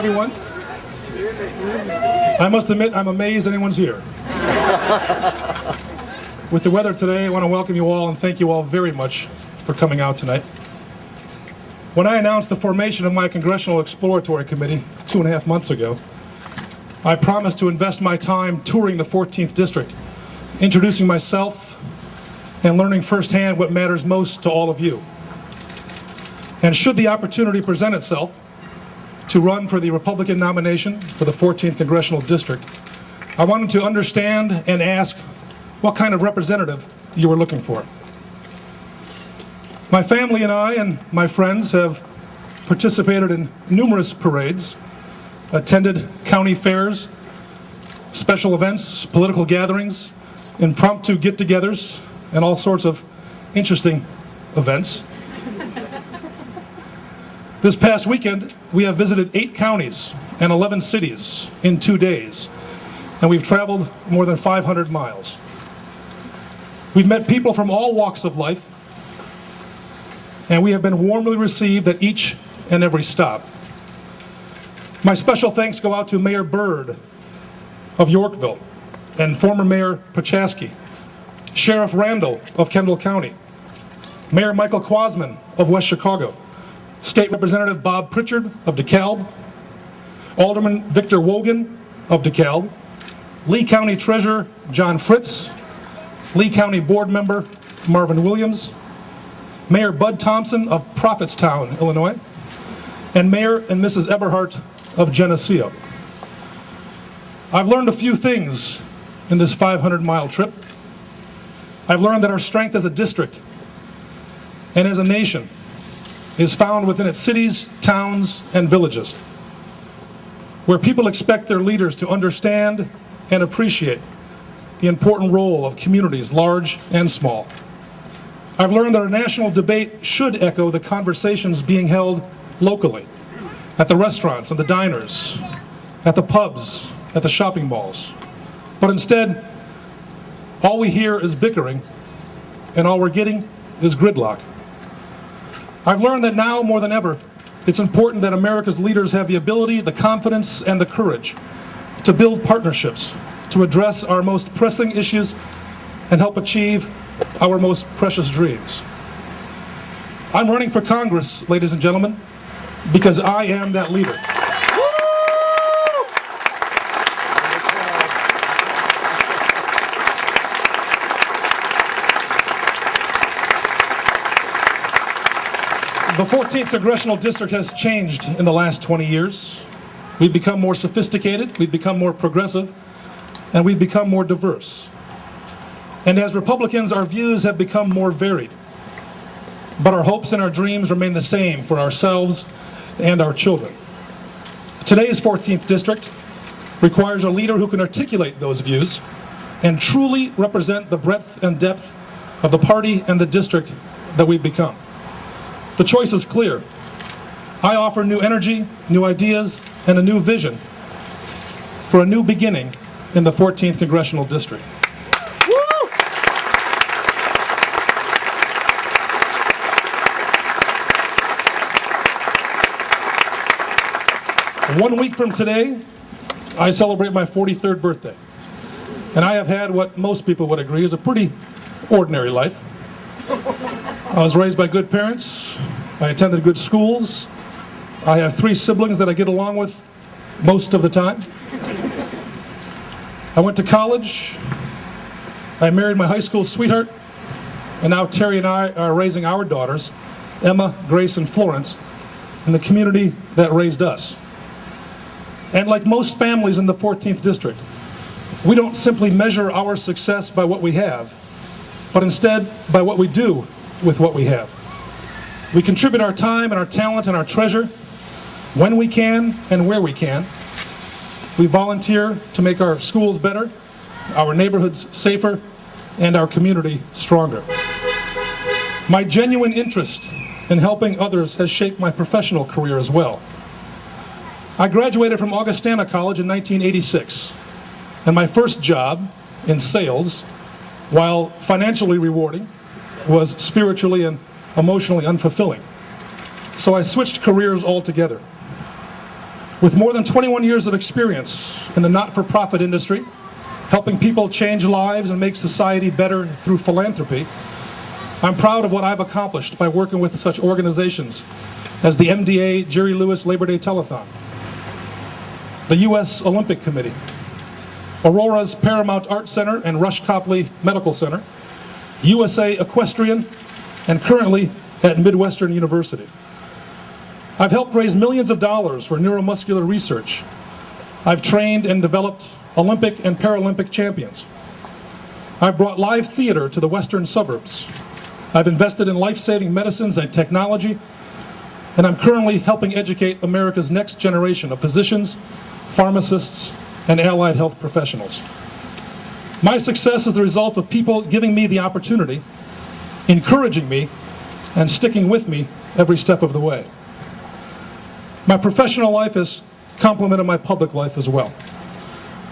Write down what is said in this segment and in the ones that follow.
everyone. I must admit, I'm amazed anyone's here. With the weather today, I want to welcome you all and thank you all very much for coming out tonight. When I announced the formation of my Congressional Exploratory Committee 2.5 months ago, I promised to invest my time touring the 14th District, introducing myself and learning firsthand what matters most to all of you. And should the opportunity present itself to run for the Republican nomination for the 14th Congressional District, I wanted to understand and ask what kind of representative you were looking for. My family and I and my friends have participated in numerous parades, attended county fairs, special events, political gatherings, impromptu get-togethers, and all sorts of interesting events. This past weekend, we have visited 8 counties and 11 cities in 2 days, and we've traveled more than 500 miles. We've met people from all walks of life, and we have been warmly received at each and every stop. My special thanks go out to Mayor Byrd of Yorkville and former Mayor Pachaski, Sheriff Randall of Kendall County, Mayor Michael Quasman of West Chicago, State Representative Bob Pritchard of DeKalb, Alderman Victor Wogan of DeKalb, Lee County Treasurer John Fritz, Lee County Board Member Marvin Williams, Mayor Bud Thompson of Prophetstown, Illinois, and Mayor and Mrs. Eberhardt of Geneseo. I've learned a few things in this 500-mile trip. I've learned that our strength as a district and as a nation is found within its cities, towns, and villages, where people expect their leaders to understand and appreciate the important role of communities, large and small. I've learned that our national debate should echo the conversations being held locally, at the restaurants and the diners, at the pubs, at the shopping malls. But instead, all we hear is bickering, and all we're getting is gridlock. I've learned that now more than ever, it's important that America's leaders have the ability, the confidence, and the courage to build partnerships, to address our most pressing issues, and help achieve our most precious dreams. I'm running for Congress, ladies and gentlemen, because I am that leader. The 14th Congressional District has changed in the last 20 years. We've become more sophisticated, we've become more progressive, and we've become more diverse. And as Republicans, our views have become more varied. But our hopes and our dreams remain the same for ourselves and our children. Today's 14th District requires a leader who can articulate those views and truly represent the breadth and depth of the party and the district that we've become. The choice is clear. I offer new energy, new ideas, and a new vision for a new beginning in the 14th Congressional District. Woo! 1 week from today, I celebrate my 43rd birthday. And I have had what most people would agree is a pretty ordinary life. I was raised by good parents, I attended good schools, I have 3 siblings that I get along with most of the time. I went to college, I married my high school sweetheart, and now Terry and I are raising our daughters, Emma, Grace, and Florence, in the community that raised us. And like most families in the 14th District, we don't simply measure our success by what we have, but instead by what we do with what we have. We contribute our time and our talent and our treasure when we can and where we can. We volunteer to make our schools better, our neighborhoods safer, and our community stronger. My genuine interest in helping others has shaped my professional career as well. I graduated from Augustana College in 1986, and my first job in sales, while financially rewarding, was spiritually and emotionally unfulfilling. So I switched careers altogether. With more than 21 years of experience in the not-for-profit industry, helping people change lives and make society better through philanthropy, I'm proud of what I've accomplished by working with such organizations as the MDA Jerry Lewis Labor Day Telethon, the U.S. Olympic Committee, Aurora's Paramount Art Center and Rush Copley Medical Center, USA Equestrian, and currently at Midwestern University. I've helped raise millions of dollars for neuromuscular research. I've trained and developed Olympic and Paralympic champions. I've brought live theater to the western suburbs. I've invested in life-saving medicines and technology, and I'm currently helping educate America's next generation of physicians, pharmacists, and allied health professionals. My success is the result of people giving me the opportunity, encouraging me, and sticking with me every step of the way. My professional life has complemented my public life as well.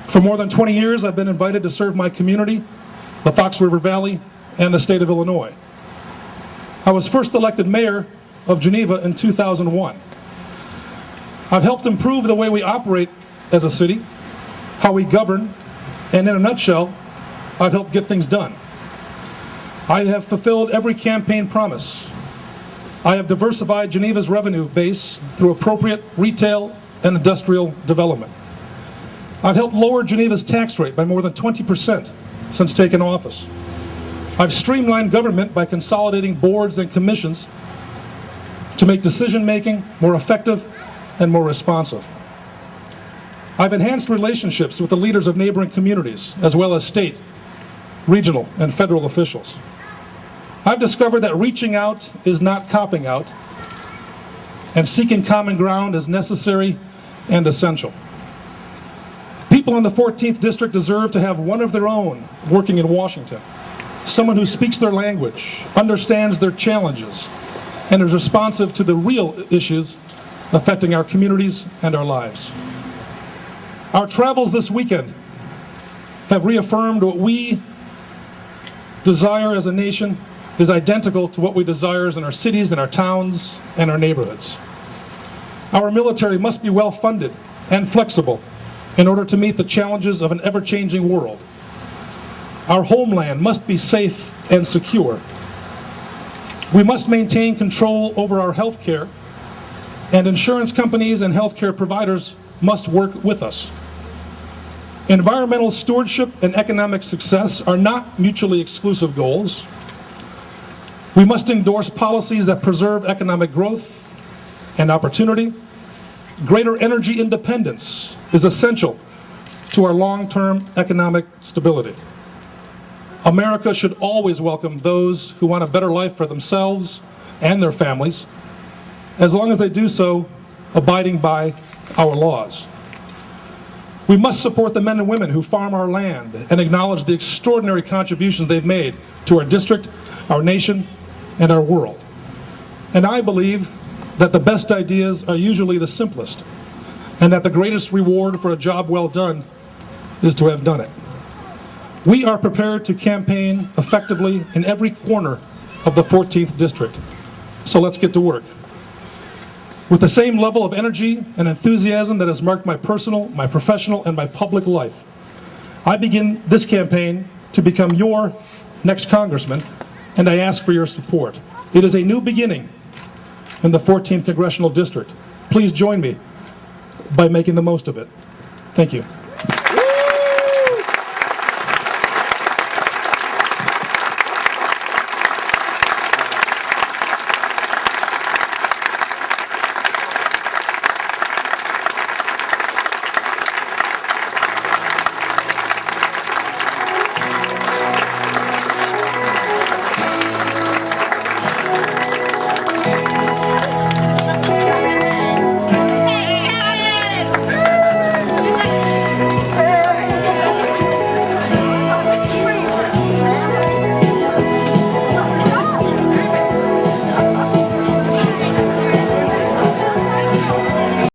For more than 20 years, I've been invited to serve my community, the Fox River Valley, and the state of Illinois. I was first elected mayor of Geneva in 2001. I've helped improve the way we operate as a city, how we govern, and in a nutshell, I've helped get things done. I have fulfilled every campaign promise. I have diversified Geneva's revenue base through appropriate retail and industrial development. I've helped lower Geneva's tax rate by more than 20% since taking office. I've streamlined government by consolidating boards and commissions to make decision-making more effective and more responsive. I've enhanced relationships with the leaders of neighboring communities, as well as state, regional, and federal officials. I've discovered that reaching out is not copping out, and seeking common ground is necessary and essential. People in the 14th District deserve to have one of their own working in Washington, someone who speaks their language, understands their challenges, and is responsive to the real issues affecting our communities and our lives. Our travels this weekend have reaffirmed what we desire as a nation is identical to what we desire in our cities and our towns and our neighborhoods. Our military must be well funded and flexible in order to meet the challenges of an ever-changing world. Our homeland must be safe and secure. We must maintain control over our health care, and insurance companies and healthcare providers must work with us. Environmental stewardship and economic success are not mutually exclusive goals. We must endorse policies that preserve economic growth and opportunity. Greater energy independence is essential to our long-term economic stability. America should always welcome those who want a better life for themselves and their families, as long as they do so abiding by our laws. We must support the men and women who farm our land and acknowledge the extraordinary contributions they've made to our district, our nation, and our world. And I believe that the best ideas are usually the simplest, and that the greatest reward for a job well done is to have done it. We are prepared to campaign effectively in every corner of the 14th District. So let's get to work. With the same level of energy and enthusiasm that has marked my personal, my professional, and my public life, I begin this campaign to become your next congressman, and I ask for your support. It is a new beginning in the 14th Congressional District. Please join me by making the most of it. Thank you.